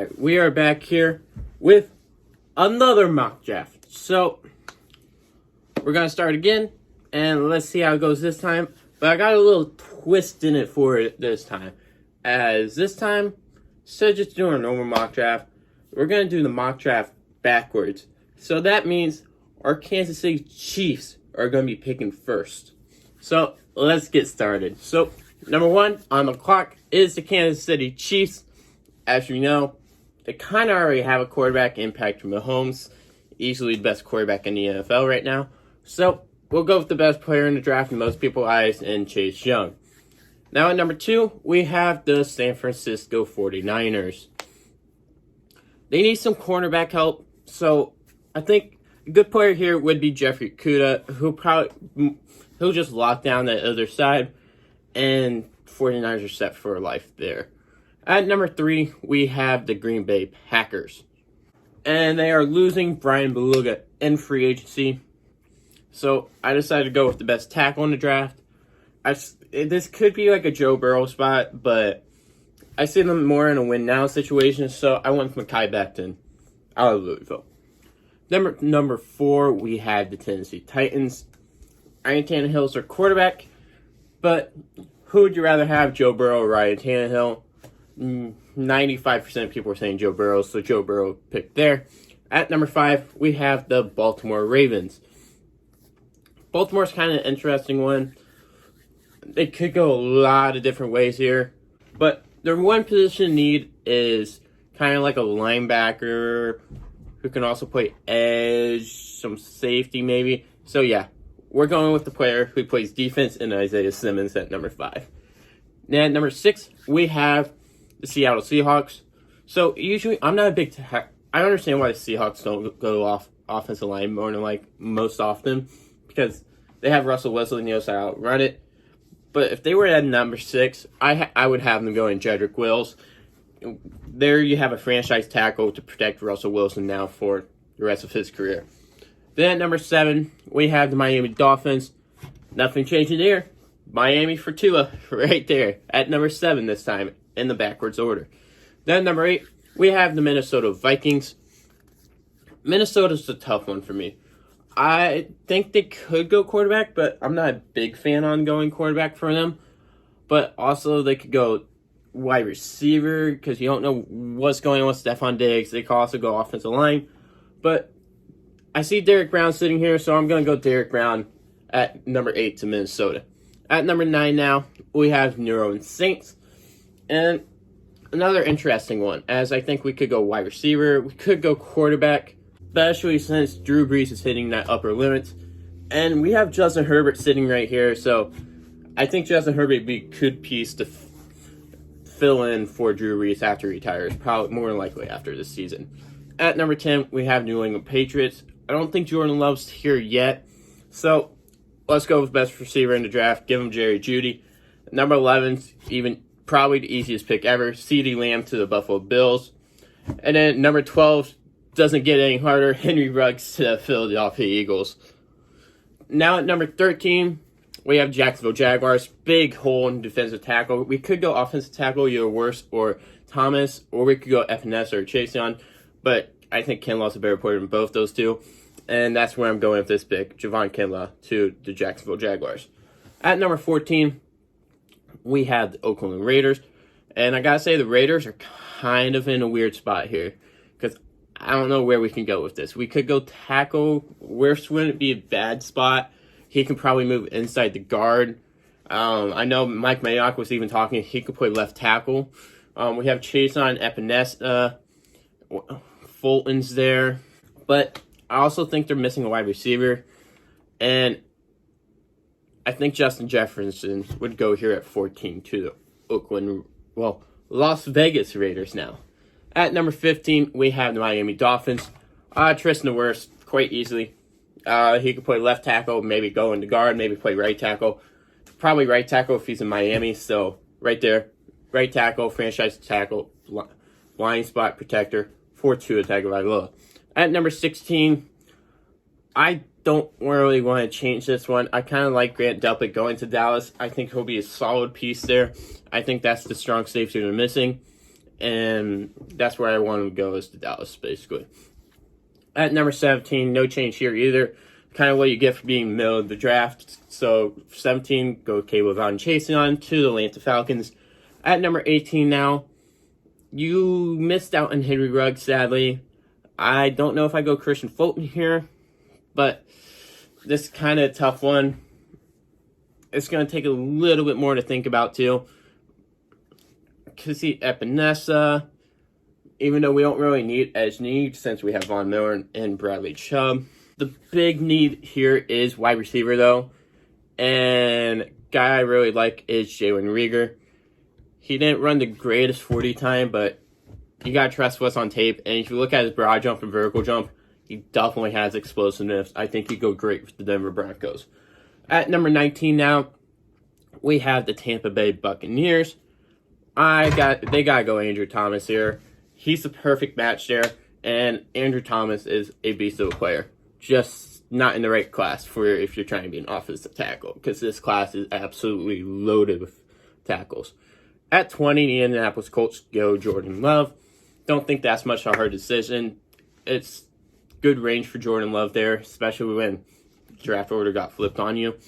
Alright, we are back here with another mock draft. So, we're going to start again, and let's see how it goes this time. But I got a little twist in it for it this time. As this time, instead of just doing a normal mock draft, we're going to do the mock draft backwards. So that means our Kansas City Chiefs are going to be picking first. So, let's get started. So, number one on the clock is the Kansas City Chiefs. As you know, they kind of already have a quarterback in Patrick Mahomes, easily the best quarterback in the NFL right now. So, we'll go with the best player in the draft in most people's eyes, in Chase Young. Now at number two, we have the San Francisco 49ers. They need some cornerback help, so I think a good player here would be Jeffrey Okudah, he'll just lock down the other side, and 49ers are set for life there. At number three, we have the Green Bay Packers. And they are losing Brian Bulaga in free agency. So I decided to go with the best tackle in the draft. This could be like a Joe Burrow spot, but I see them more in a win-now situation, so I went with Mekhi Becton out of Louisville. Number four, we have the Tennessee Titans. Ryan Tannehill's their quarterback, but who would you rather have, Joe Burrow or Ryan Tannehill? 95% of people are saying Joe Burrow, so Joe Burrow picked there. At number five, we have the Baltimore Ravens. Baltimore's kind of an interesting one. They could go a lot of different ways here, but their one position need is kind of like a linebacker who can also play edge, some safety maybe. So yeah, we're going with the player who plays defense in Isaiah Simmons at number five. Now at number six, we have the Seattle Seahawks. So usually, I'm not a big... I understand why the Seahawks don't go off offensive line more than like most often, because they have Russell Wilson knows how to outrun it. But if they were at number six, I would have them going Jedrick Wills. There you have a franchise tackle to protect Russell Wilson now for the rest of his career. Then at number seven, we have the Miami Dolphins. Nothing changing there. Miami for Tua right there at number seven this time in the backwards order. Then number eight, we have the Minnesota Vikings. Minnesota's a tough one for me. I think they could go quarterback, but I'm not a big fan on going quarterback for them. But also they could go wide receiver because you don't know what's going on with Stephon Diggs. They could also go offensive line. But I see Derrick Brown sitting here, so I'm going to go Derrick Brown at number 8 to Minnesota. At number 9 now, we have New Orleans Saints. And another interesting one, as I think we could go wide receiver, we could go quarterback, especially since Drew Brees is hitting that upper limit. And we have Justin Herbert sitting right here, so I think Justin Herbert would be a good piece to fill in for Drew Brees after he retires, probably more than likely after this season. At number 10, we have New England Patriots. I don't think Jordan Love's here yet, so let's go with best receiver in the draft. Give him Jerry Jeudy. Number 11's even probably the easiest pick ever. CeeDee Lamb to the Buffalo Bills. And then number 12 doesn't get any harder. Henry Ruggs to the Philadelphia Eagles. Now at number 13, we have Jacksonville Jaguars. Big hole in defensive tackle. We could go offensive tackle, either Worse or Thomas, or we could go FNS or Chaseon. But I think Kinlaw's a better player than both those two. And that's where I'm going with this pick, Javon Kinlaw to the Jacksonville Jaguars. At number 14, we have the Oakland Raiders. And I gotta say, the Raiders are kind of in a weird spot here, because I don't know where we can go with this. We could go tackle. Worse wouldn't be a bad spot. He can probably move inside the guard. I know Mike Mayock was even talking. He could play left tackle. We have Chaseon, Epinesa, Fulton's there. But I also think they're missing a wide receiver. And I think Justin Jefferson would go here at 14 to the Las Vegas Raiders now. At number 15, we have the Miami Dolphins. Tristan Wirfs, quite easily. He could play left tackle, maybe go into guard, maybe play right tackle. Probably right tackle if he's in Miami, so right there. Right tackle, franchise tackle, blind spot protector for Tua Tagovailoa. At number 16, I don't really want to change this one. I kind of like Grant Delpit going to Dallas. I think he'll be a solid piece there. I think that's the strong safety they're missing. and that's where I want to go, is to Dallas, basically. At number 17, no change here either. Kind of what you get for being middle of the draft. So 17, go Caleb Von Chason on to the Atlanta Falcons. At number 18 now, you missed out on Henry Ruggs, sadly. I don't know if I go Christian Fulton here, but this is kind of a tough one. It's going to take a little bit more to think about, too. Kassi Epinesa, even though we don't really need edge need since we have Von Miller and Bradley Chubb. The big need here is wide receiver, though. And guy I really like is Jalen Reagor. He didn't run the greatest 40 time, but you got to trust what's on tape. And if you look at his broad jump and vertical jump, he definitely has explosiveness. I think he'd go great with the Denver Broncos. At number 19 now, we have the Tampa Bay Buccaneers. They got to go Andrew Thomas here. He's the perfect match there. And Andrew Thomas is a beast of a player. Just not in the right class for if you're trying to be an offensive tackle, because this class is absolutely loaded with tackles. At 20, the Indianapolis Colts go Jordan Love. Don't think that's much of a hard decision. It's good range for Jordan Love there, especially when the draft order got flipped on you.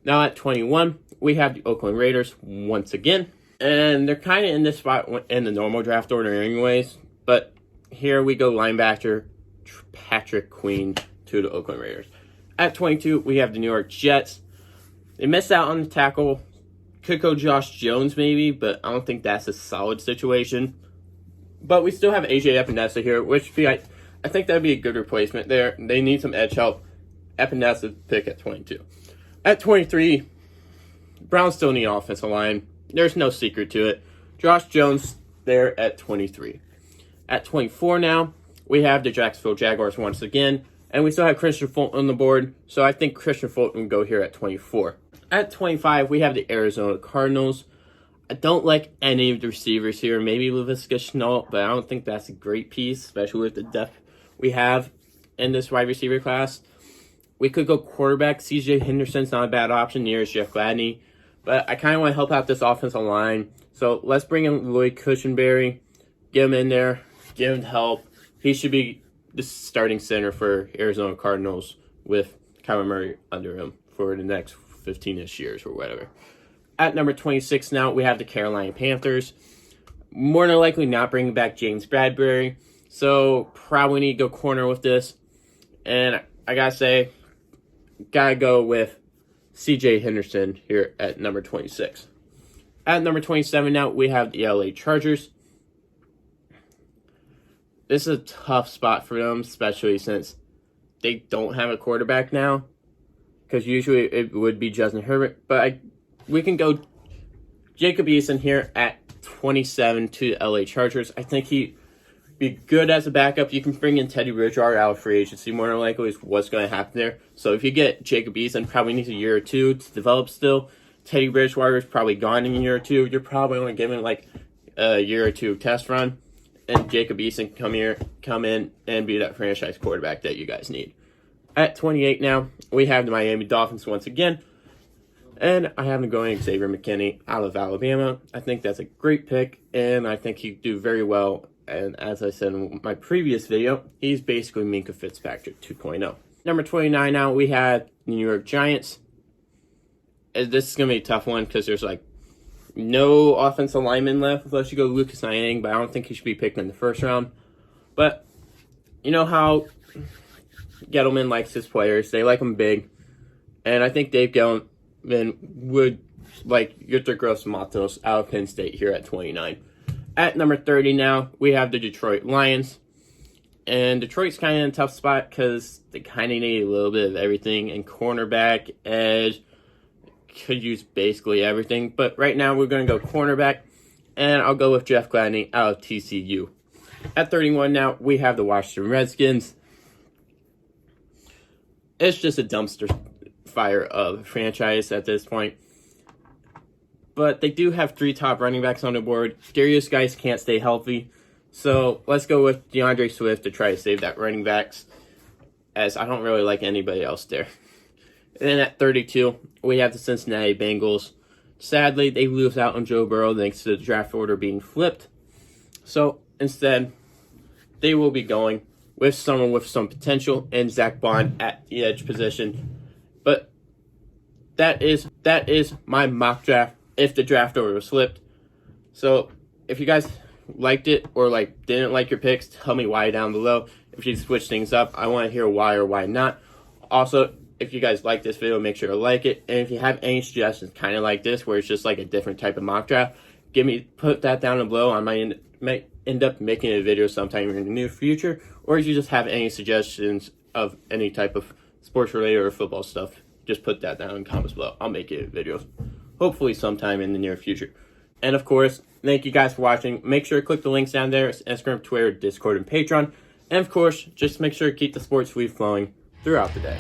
Now at 21, we have the Oakland Raiders once again. And they're kind of in this spot in the normal draft order anyways. But here we go linebacker Patrick Queen to the Oakland Raiders. At 22, we have the New York Jets. They missed out on the tackle. Could go Josh Jones maybe, but I don't think that's a solid situation. But we still have AJ Epinesa here, which I think that would be a good replacement there. They need some edge help. Epinesa pick at 22. At 23, Browns still need offensive line. There's no secret to it. Josh Jones there at 23. At 24 now, we have the Jacksonville Jaguars once again. And we still have Christian Fulton on the board, so I think Christian Fulton will go here at 24. At 25, we have the Arizona Cardinals. I don't like any of the receivers here. Maybe Laviska Shenault, but I don't think that's a great piece, especially with the depth we have in this wide receiver class. We could go quarterback. CJ Henderson's not a bad option. Near is Jeff Gladney. But I kind of want to help out this offensive line. So let's bring in Lloyd Cushenberry. Get him in there. Give him help. He should be the starting center for Arizona Cardinals with Kyler Murray under him for the next 15-ish years or whatever. At number 26 now, we have the Carolina Panthers. More than likely not bringing back James Bradbury. So probably need to go corner with this. And I got to say, got to go with CJ Henderson here at number 26. At number 27 now, we have the LA Chargers. This is a tough spot for them, especially since they don't have a quarterback now. Because usually it would be Justin Herbert. But we can go Jacob Eason here at 27 to the LA Chargers. I think he'd be good as a backup. You can bring in Teddy Bridgewater out of free agency, more than likely is what's going to happen there. So if you get Jacob Eason, probably needs a year or two to develop still. Teddy Bridgewater is probably gone in a year or two. You're probably only giving like a year or two test run. And Jacob Eason come in and be that franchise quarterback that you guys need. At 28 now, we have the Miami Dolphins once again. And I have him going Xavier McKinney out of Alabama. I think that's a great pick, and I think he'd do very well. And as I said in my previous video, he's basically Minkah Fitzpatrick 2.0. Number 29 now, we have the New York Giants. This is going to be a tough one because there's like no offensive lineman left unless you go Lucas Niang, but I don't think he should be picked in the first round. But you know how Gettleman likes his players. They like them big. And I think Dave Gettleman would like Yetur Gross-Matos out of Penn State here at 29. At number 30 now, we have the Detroit Lions. And Detroit's kind of in a tough spot because they kind of need a little bit of everything. And cornerback, edge, could use basically everything. But right now, we're going to go cornerback. And I'll go with Jeff Gladney out of TCU. At 31 now, we have the Washington Redskins. It's just a dumpster fire of a franchise at this point. But they do have 3 top running backs on the board. Darius Geis can't stay healthy. So let's go with DeAndre Swift to try to save that running backs, as I don't really like anybody else there. And then at 32, we have the Cincinnati Bengals. Sadly, they lose out on Joe Burrow thanks to the draft order being flipped. So instead, they will be going with someone with some potential in Zach Bond at the edge position. But that is my mock draft if the draft order was flipped. So if you guys liked it or didn't like your picks, tell me why down below. If you switch things up, I want to hear why or why not. Also, if you guys like this video, make sure to like it. And if you have any suggestions kind of like this, where it's just like a different type of mock draft, put that down below. I might end up making a video sometime in the near future. Or if you just have any suggestions of any type of sports related or football stuff, just put that down in the comments below. I'll make it a video, hopefully sometime in the near future. And of course, thank you guys for watching. Make sure to click the links down there: Instagram, Twitter, Discord, and Patreon. And of course, just make sure to keep the sports weed flowing throughout the day.